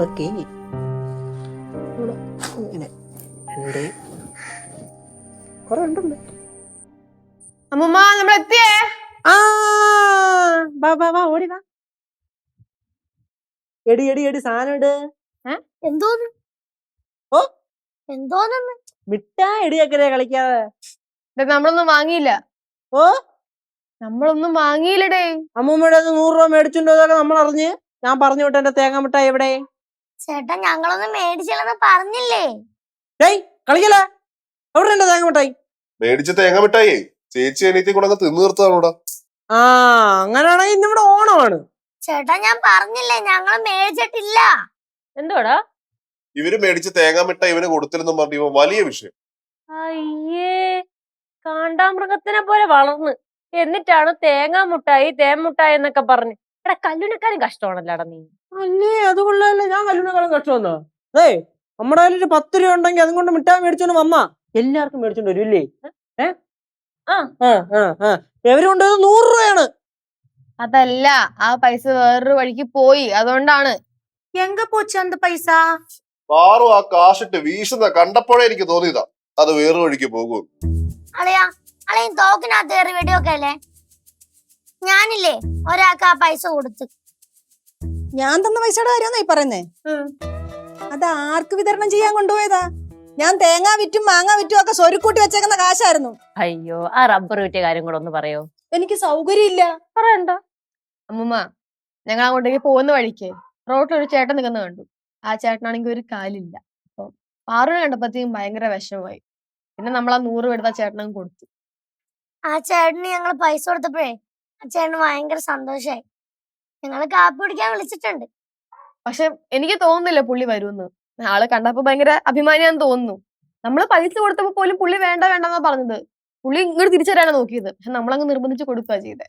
Okay ഇങ്ങനെ രണ്ട് കുറെ ഉണ്ടല്ലോ. അമ്മൂമ്മ നമ്മൾ എത്തിയേ. ആ വാ വാ വാ ഓടി വാ. എടി എടി എടി സാധനം ഇട്. എന്തോന്ന് ഓ എന്തോന്ന് മിഠായി എടിയാക്കരേ കളിക്കാതെ. നമ്മളൊന്നും വാങ്ങിയില്ല. ഓ നമ്മളൊന്നും വാങ്ങിയില്ലടേ. അമ്മൂമ്മയുടെ 100 രൂപ മേടിച്ചുണ്ടോ നമ്മൾ അറിഞ്ഞ്. ഞാൻ പറഞ്ഞു വിട്ട എന്റെ തേങ്ങ മിഠായി എവിടെ? ചേട്ടാ ഞങ്ങളൊന്നും മേടിച്ചില്ലെന്ന് പറഞ്ഞില്ലേ. ഡേയ് കളിക്കല. എവിടെ എന്റെ തേങ്ങ മിഠായി? മേടിച്ച തേങ്ങ മിഠായി ചേച്ചി അനിയത്തി കൂടെ അങ്ങ് തിന്നു നിർത്താണോടാ. ആ അങ്ങനെയാണെങ്കിൽ ഇന്നിവിടെ ഓണമാണ്. ചേട്ടാ ഞാൻ പറഞ്ഞില്ലേ ഞങ്ങൾ മേടിച്ചിട്ടില്ല. എന്തോടാ ഇവര് മേടിച്ച തേങ്ങ മിഠായി ഇവന് കൊടുത്തില്ലെന്നും പറഞ്ഞു വലിയ വിഷയം. അയ്യേ കാണ്ടാമൃഗത്തിനെ പോലെ വളർന്ന് എന്നിട്ടാണ് തേങ്ങാ മുട്ടായി തേൻമുട്ടായി എന്നൊക്കെ പറഞ്ഞ്. എടാ കല്ലുനക്കാരും കഷ്ടമാണല്ലോടാ നീ. അല്ലേ അത് കൊള്ളാല്ലേ. ഞാൻ കല്ലുനേക്കാളും കഷ്ടമെന്നാ. അതേ നമ്മുടെ കയ്യിൽ ഒരു 10 രൂപ ഉണ്ടെങ്കിൽ അതും കൊണ്ട് മിഠായി മേടിച്ചോണ്ട് വന്നാ എല്ലാവർക്കും മേടിച്ചോണ്ട് വരും ഇല്ലേ? എവര് കൊണ്ടുപോയത് 100 രൂപയാണ്. അതല്ല ആ പൈസ വേറൊരു വഴിക്ക് പോയി, അതുകൊണ്ടാണ്. എങ്ക പോച്ചു അന്ത പൈസ? പാറു ആ കാശിട്ട് വീശുന്ന കണ്ടപ്പോഴേ എനിക്ക് തോന്നിയതാ അത് വേറൊരു വഴിക്ക് പോകും. അളയാ അളയും തോക്കിനകത്ത് കയറി വെടിയൊക്കെ അല്ലേ. ഞാനില്ലേ ഒരാൾക്ക് ആ പൈസ കൊടുത്ത്. ഞാൻ തന്ന പൈസയുടെ കാര്യമാണോ ഈ പറയുന്നേ? അത് ആർക്ക് വിതരണം ചെയ്യാൻ കൊണ്ടുപോയതാ? ഞാൻ തേങ്ങ വിറ്റും മാങ്ങ വിറ്റും ഒക്കെ സ്വരുക്കൂട്ടി വെച്ചേക്കുന്ന കാശായിരുന്നു. അയ്യോ ആ റബ്ബർ വിറ്റിയ കാര്യം കൂടെ ഒന്ന് പറയോ? എനിക്ക് സൗകര്യമില്ല. പറയണ്ട. അമ്മൂമ്മ ഞങ്ങൾ അങ്ങോട്ടേക്ക് പോകുന്ന വഴിക്ക് റോട്ടിലൊരു ചേട്ടൻ നിൽക്കുന്ന കണ്ടു. ആ ചേട്ടനാണെങ്കിൽ ഒരു കാലില്ല. അപ്പൊ പാറുവിനെ കണ്ടപ്പോഴത്തേക്കും ഭയങ്കര വിഷമമായി. പിന്നെ നമ്മൾ ആ 100 എടുത്ത ചേട്ടനും കൊടുത്തു. ആ ചേട്ടന് ഞങ്ങൾ പൈസ കൊടുത്തപ്പോഴേ ആ ചേട്ടന് ഭയങ്കര സന്തോഷായി. ഞങ്ങള് കാപ്പി കുടിക്കാൻ വിളിച്ചിട്ടുണ്ട്. പക്ഷെ എനിക്ക് തോന്നുന്നില്ല പുള്ളി വരുമെന്ന്. ആള് കണ്ടപ്പോ ഭയങ്കര അഭിമാനിയാന്ന് തോന്നുന്നു. നമ്മള് പൈസ കൊടുത്തപ്പോ പോലും പുള്ളി വേണ്ട വേണ്ടെന്നാ പറഞ്ഞത്. പുള്ളി ഇങ്ങോട്ട് തിരിച്ചു തരാനാ നോക്കിയത്. പക്ഷെ നമ്മളങ്ങ് നിർബന്ധിച്ച് കൊടുക്കുക ചെയ്തേ.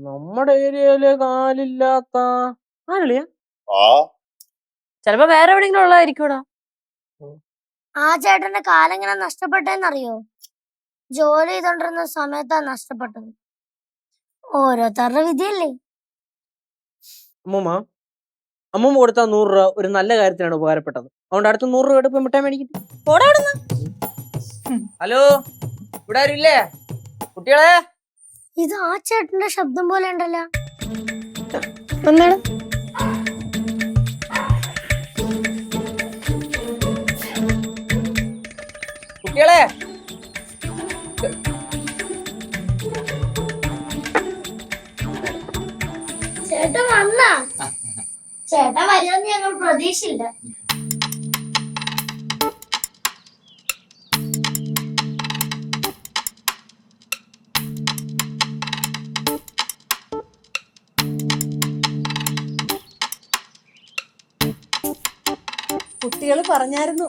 നമ്മുടെ ഏരിയയില് കാലില്ലാത്ത ആരളിയാ? ആ ചിലപ്പോ വേറെ എവിടെയെങ്കിലും ഉള്ളതായിരിക്കൂടാ. ആ ചേട്ടന്റെ കാലെങ്ങനെ നഷ്ടപ്പെട്ടെന്നറിയോ? ജോലി ചെയ്തോണ്ടിരുന്ന സമയത്താ നഷ്ടപ്പെട്ടത്. ഓരോരുത്തരുടെ വിധിയല്ലേ. അമ്മൂമ്മ കൊടുത്ത 100 രൂപ ഒരു നല്ല കാര്യത്തിനാണ് ഉപകാരപ്പെട്ടത്. അതുകൊണ്ട് അടുത്ത 100 രൂപ എടുപ്പ് മിഠായി മേടിക്കും. ഹലോ ഇവിടെ ആരും ഇല്ലേ കുട്ടികളെ? ഇത് ആ ചേട്ടന്റെ ശബ്ദം പോലെ ഉണ്ടല്ലോ. കുട്ടികളെ ചേട്ടൻ വന്നാ? ചേട്ടൻ വരുമെന്ന് ഞങ്ങൾ പ്രതീക്ഷയില്ല. കുട്ടികൾ പറഞ്ഞായിരുന്നു